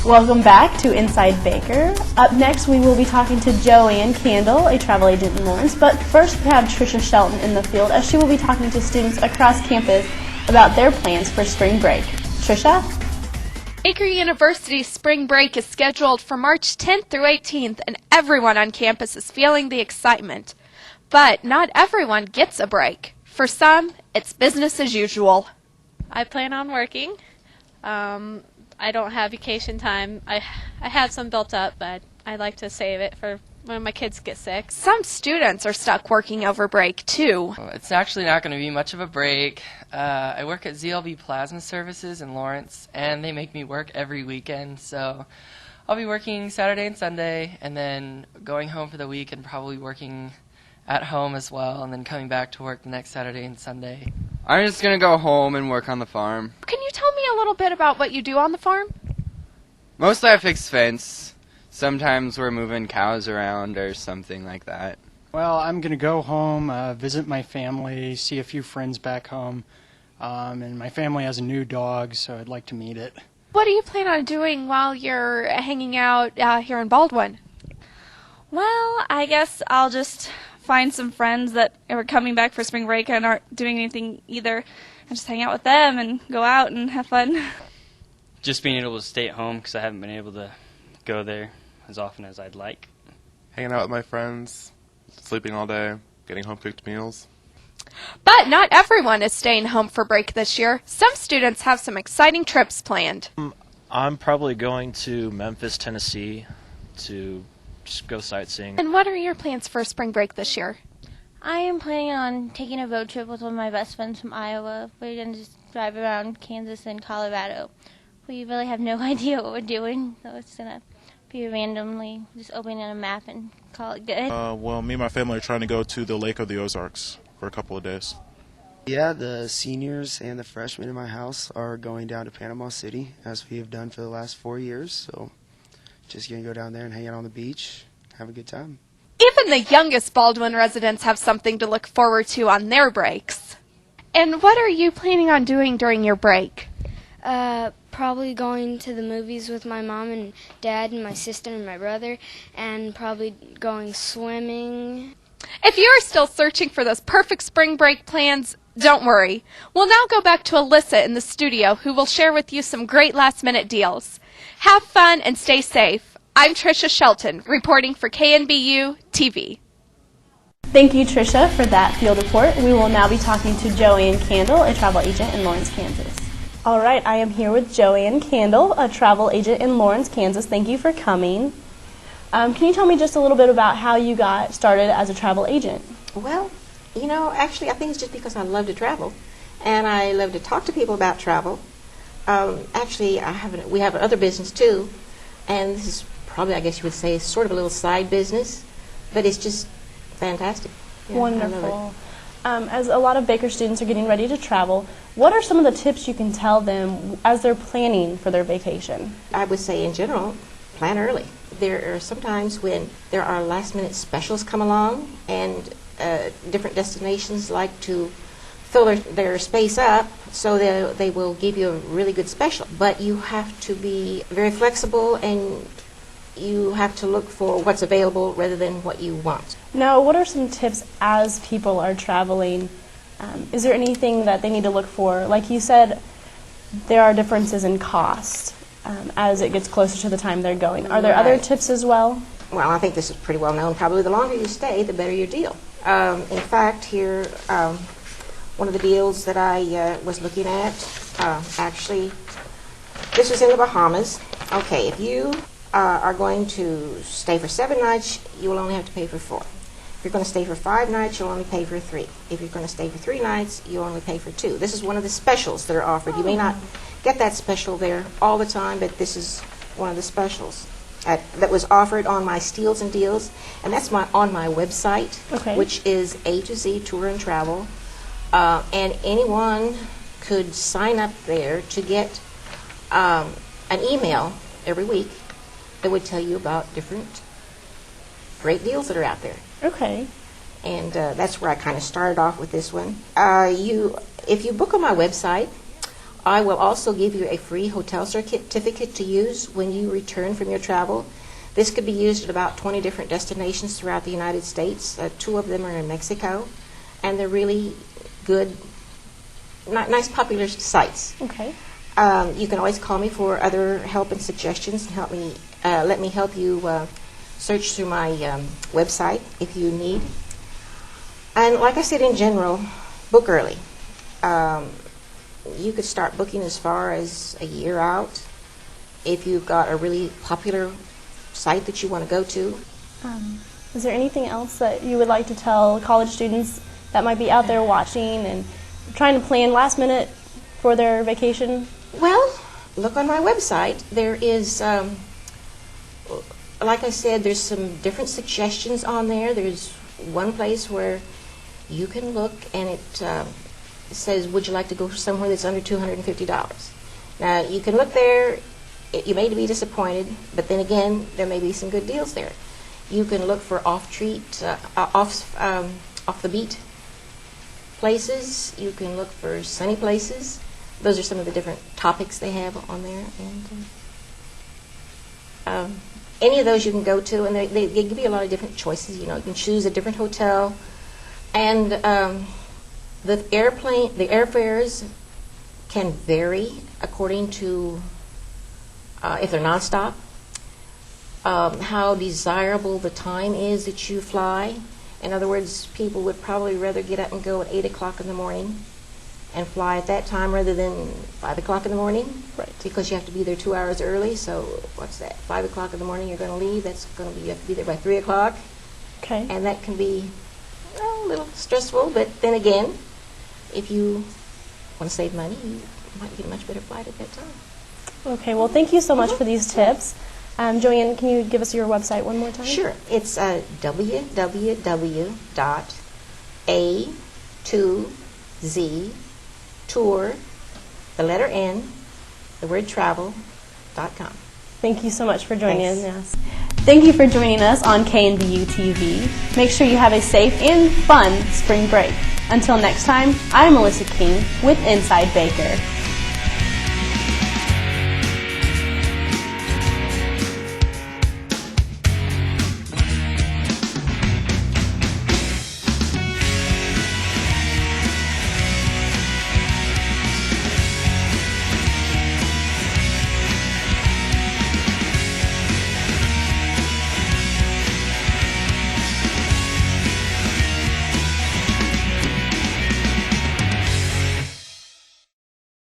Welcome back to Inside Baker. Up next, we will be talking to JoAnn Qandil, a travel agent in Lawrence. But first, we have Tricia Shelton in the field, as she will be talking to students across campus about their plans for spring break. Tricia? Baker University's spring break is scheduled for March 10th through 18th, and everyone on campus is feeling the excitement. But not everyone gets a break. For some, it's business as usual. I plan on working. I don't have vacation time. I have some built up, but I like to save it for when my kids get sick. Some students are stuck working over break, too. It's actually not going to be much of a break. I work at ZLB Plasma Services in Lawrence, and they make me work every weekend. So I'll be working Saturday and Sunday, and then going home for the week and probably working at home as well, and then coming back to work the next Saturday and Sunday. I'm just going to go home and work on the farm. Can you tell me a little bit about what you do on the farm? Mostly I fix fence. Sometimes we're moving cows around or something like that. Well, I'm going to go home, visit my family, see a few friends back home, and my family has a new dog, so I'd like to meet it. What do you plan on doing while you're hanging out here in Baldwin? Well, I guess I'll just find some friends that are coming back for spring break and aren't doing anything either, and just hang out with them and go out and have fun. Just being able to stay at home because I haven't been able to go there as often as I'd like. Hanging out with my friends, sleeping all day, getting home-cooked meals. But not everyone is staying home for break this year. Some students have some exciting trips planned. I'm probably going to Memphis, Tennessee to just go sightseeing. And what are your plans for spring break this year? I am planning on taking a road trip with one of my best friends from Iowa. We're going to just drive around Kansas and Colorado. We really have no idea what we're doing, so it's going to be randomly just opening a map and call it good. Well, me and my family are trying to go to the Lake of the Ozarks for a couple of days. Yeah, the seniors and the freshmen in my house are going down to Panama City, as we have done for the last 4 years, so just going to go down there and hang out on the beach, have a good time. Even the youngest Baldwin residents have something to look forward to on their breaks. And what are you planning on doing during your break? Probably going to the movies with my mom and dad and my sister and my brother, and probably going swimming. If you're still searching for those perfect spring break plans, don't worry. We'll now go back to Alyssa in the studio, who will share with you some great last-minute deals. Have fun and stay safe. I'm Tricia Shelton, reporting for KNBU-TV. Thank you, Tricia, for that field report. We will now be talking to JoAnn Qandil, a travel agent in Lawrence, Kansas. All right, I am here with JoAnn Qandil, a travel agent in Lawrence, Kansas. Thank you for coming. Can you tell me just a little bit about how you got started as a travel agent? Well, actually, I think it's just because I love to travel, and I love to talk to people about travel. Actually, we have other business too, and this is probably, I guess you would say, sort of a little side business, but it's just fantastic. Yeah, wonderful. As a lot of Baker students are getting ready to travel, what are some of the tips you can tell them as they're planning for their vacation? I would say, in general, plan early. There are sometimes when there are last-minute specials come along, and different destinations like to fill their space up, so they will give you a really good special. But you have to be very flexible, and you have to look for what's available rather than what you want. Now, what are some tips as people are traveling? Is there anything that they need to look for? Like you said, there are differences in cost as it gets closer to the time they're going. Are there other tips as well? Well, I think this is pretty well known. Probably the longer you stay, the better your deal. In fact, here, one of the deals that I was looking at, actually, this was in the Bahamas. Okay, if you are going to stay for 7 nights, you will only have to pay for 4. If you're going to stay for 5 nights, you'll only pay for 3. If you're going to stay for 3 nights, you only pay for 2. This is one of the specials that are offered. You may not get that special there all the time, but this is one of the specials that was offered on my Steals and Deals, and that's on my website, which is A to Z Tour and Travel, and anyone could sign up there to get an email every week that would tell you about different great deals that are out there. Okay. And that's where I kind of started off with this one. If you book on my website, I will also give you a free hotel certificate to use when you return from your travel. This could be used at about 20 different destinations throughout the United States. 2 of them are in Mexico, and they're really good, nice, popular sites. Okay. You can always call me for other help and suggestions, and let me help you search through my website if you need. And like I said, in general, book early. You could start booking as far as a year out if you've got a really popular site that you want to go to. Is there anything else that you would like to tell college students that might be out there watching and trying to plan last minute for their vacation? Well, look on my website. There is, like I said, there's some different suggestions on there. There's one place where you can look and it says, would you like to go somewhere that's under $250? Now, you can look there. You may be disappointed, but then again, there may be some good deals there. You can look for off the beat places. You can look for sunny places. Those are some of the different topics they have on there, and any of those you can go to, and they give you a lot of different choices. You know, you can choose a different hotel, and the airfares can vary according to if they're nonstop, how desirable the time is that you fly. In other words, people would probably rather get up and go at 8 o'clock in the morning and fly at that time rather than 5 o'clock in the morning. Right. Because you have to be there 2 hours early. So what's that? 5 o'clock in the morning you're going to leave. That's going to be, you have to be there by 3 o'clock. Okay. And that can be a little stressful. But then again, if you want to save money, you might get a much better flight at that time. Okay, well, thank you so much for these tips. JoAnn, can you give us your website one more time? Sure. It's www.A2ZTour, the letter N, the word travel.com. Thank you so much for joining us. Thank you for joining us on KNBU-TV. Make sure you have a safe and fun spring break. Until next time, I'm Melissa King with Inside Baker.